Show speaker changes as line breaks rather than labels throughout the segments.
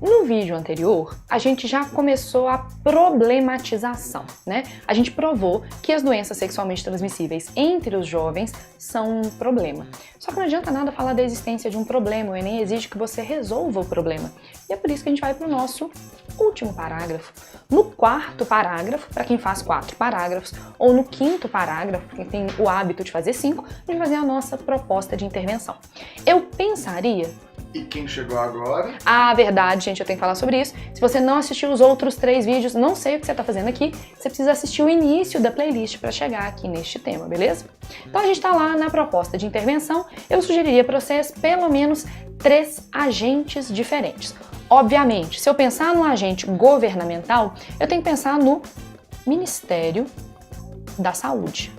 No vídeo anterior, a gente já começou a problematização, né? A gente provou que as doenças sexualmente transmissíveis entre os jovens são um problema. Só que não adianta nada falar da existência de um problema, o Enem exige que você resolva o problema. E é por isso que a gente vai para o nosso último parágrafo. No quarto parágrafo, para quem faz 4 parágrafos, ou no quinto parágrafo, quem tem o hábito de fazer 5, a gente vai fazer a nossa proposta de intervenção. Eu pensaria...
E quem chegou agora?
Ah, verdade, gente, eu tenho que falar sobre isso. Se você não assistiu os outros 3 vídeos, não sei o que você está fazendo aqui, você precisa assistir o início da playlist para chegar aqui neste tema, beleza? Então a gente está lá na proposta de intervenção, eu sugeriria para vocês pelo menos 3 agentes diferentes. Obviamente, se eu pensar num agente governamental, eu tenho que pensar no Ministério da Saúde.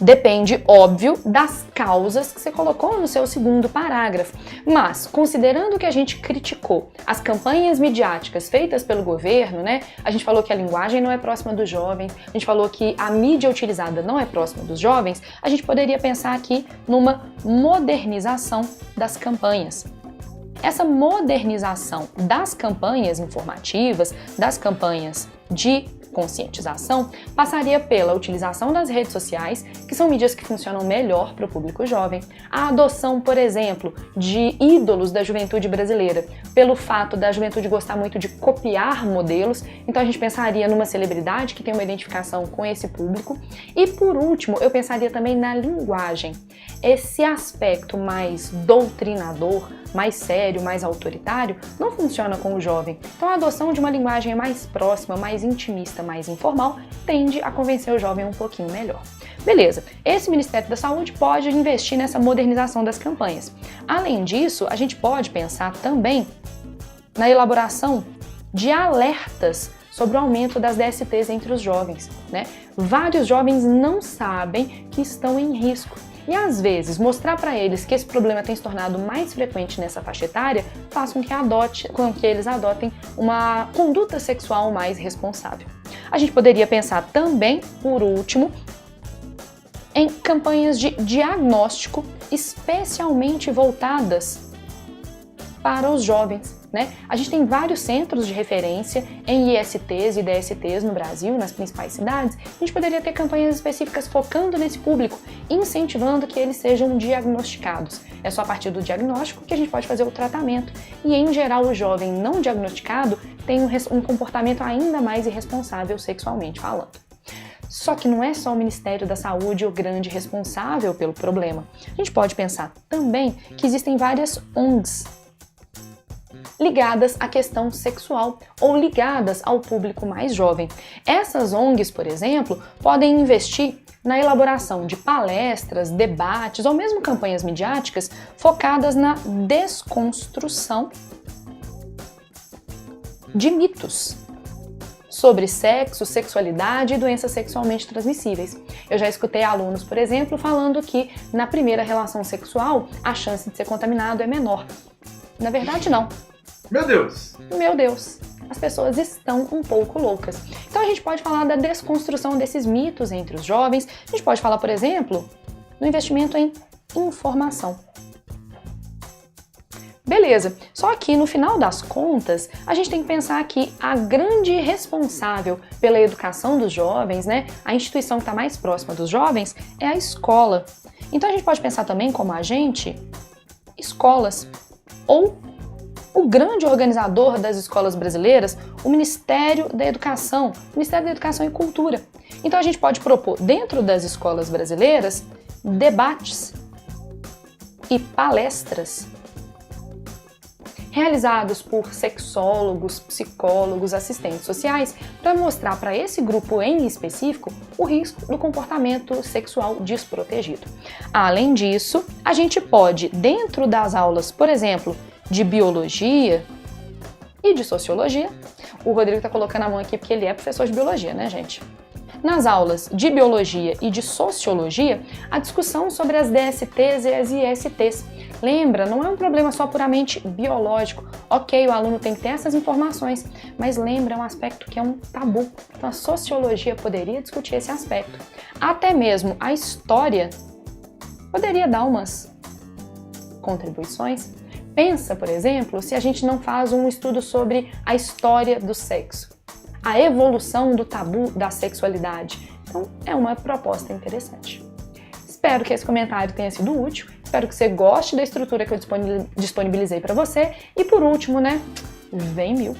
Depende, óbvio, das causas que você colocou no seu segundo parágrafo. Mas, considerando que a gente criticou as campanhas midiáticas feitas pelo governo, né? A gente falou que a linguagem não é próxima dos jovens, a gente falou que a mídia utilizada não é próxima dos jovens, a gente poderia pensar aqui numa modernização das campanhas. Essa modernização das campanhas informativas, das campanhas de conscientização, passaria pela utilização das redes sociais, que são mídias que funcionam melhor para o público jovem, a adoção, por exemplo, de ídolos da juventude brasileira, pelo fato da juventude gostar muito de copiar modelos, então a gente pensaria numa celebridade que tem uma identificação com esse público, e por último, eu pensaria também na linguagem, esse aspecto mais doutrinador, mais sério, mais autoritário, não funciona com o jovem. Então a adoção de uma linguagem mais próxima, mais intimista, mais informal, tende a convencer o jovem um pouquinho melhor. Beleza, esse Ministério da Saúde pode investir nessa modernização das campanhas. Além disso, a gente pode pensar também na elaboração de alertas sobre o aumento das DSTs entre os jovens, né? Vários jovens não sabem que estão em risco. E às vezes, mostrar para eles que esse problema tem se tornado mais frequente nessa faixa etária faz com que eles adotem uma conduta sexual mais responsável. A gente poderia pensar também, por último, em campanhas de diagnóstico especialmente voltadas para os jovens, né? A gente tem vários centros de referência em ISTs e DSTs no Brasil, nas principais cidades. A gente poderia ter campanhas específicas focando nesse público, incentivando que eles sejam diagnosticados. É só a partir do diagnóstico que a gente pode fazer o tratamento. E, em geral, o jovem não diagnosticado tem um comportamento ainda mais irresponsável sexualmente falando. Só que não é só o Ministério da Saúde o grande responsável pelo problema. A gente pode pensar também que existem várias ONGs ligadas à questão sexual ou ligadas ao público mais jovem. Essas ONGs, por exemplo, podem investir na elaboração de palestras, debates ou mesmo campanhas midiáticas focadas na desconstrução de mitos sobre sexo, sexualidade e doenças sexualmente transmissíveis. Eu já escutei alunos, por exemplo, falando que na primeira relação sexual a chance de ser contaminado é menor. Na verdade, não.
Meu Deus!
Meu Deus! As pessoas estão um pouco loucas. Então a gente pode falar da desconstrução desses mitos entre os jovens. A gente pode falar, por exemplo, no investimento em informação. Beleza, só que no final das contas, a gente tem que pensar que a grande responsável pela educação dos jovens, né, a instituição que está mais próxima dos jovens, é a escola. Então a gente pode pensar também como agente escolas ou o grande organizador das escolas brasileiras, o Ministério da Educação, Ministério da Educação e Cultura. Então a gente pode propor dentro das escolas brasileiras debates e palestras realizados por sexólogos, psicólogos, assistentes sociais, para mostrar para esse grupo em específico o risco do comportamento sexual desprotegido. Além disso, a gente pode, dentro das aulas, por exemplo, de biologia e de sociologia, o Rodrigo está colocando a mão aqui porque ele é professor de biologia, né, gente? Nas aulas de biologia e de sociologia, a discussão sobre as DSTs e as ISTs. Lembra, não é um problema só puramente biológico. Ok, o aluno tem que ter essas informações, mas lembra, é um aspecto que é um tabu. Então a sociologia poderia discutir esse aspecto. Até mesmo a história poderia dar umas contribuições. Pensa, por exemplo, se a gente não faz um estudo sobre a história do sexo, a evolução do tabu da sexualidade. Então, é uma proposta interessante. Espero que esse comentário tenha sido útil, espero que você goste da estrutura que eu disponibilizei para você e, por último, né, vem 1000!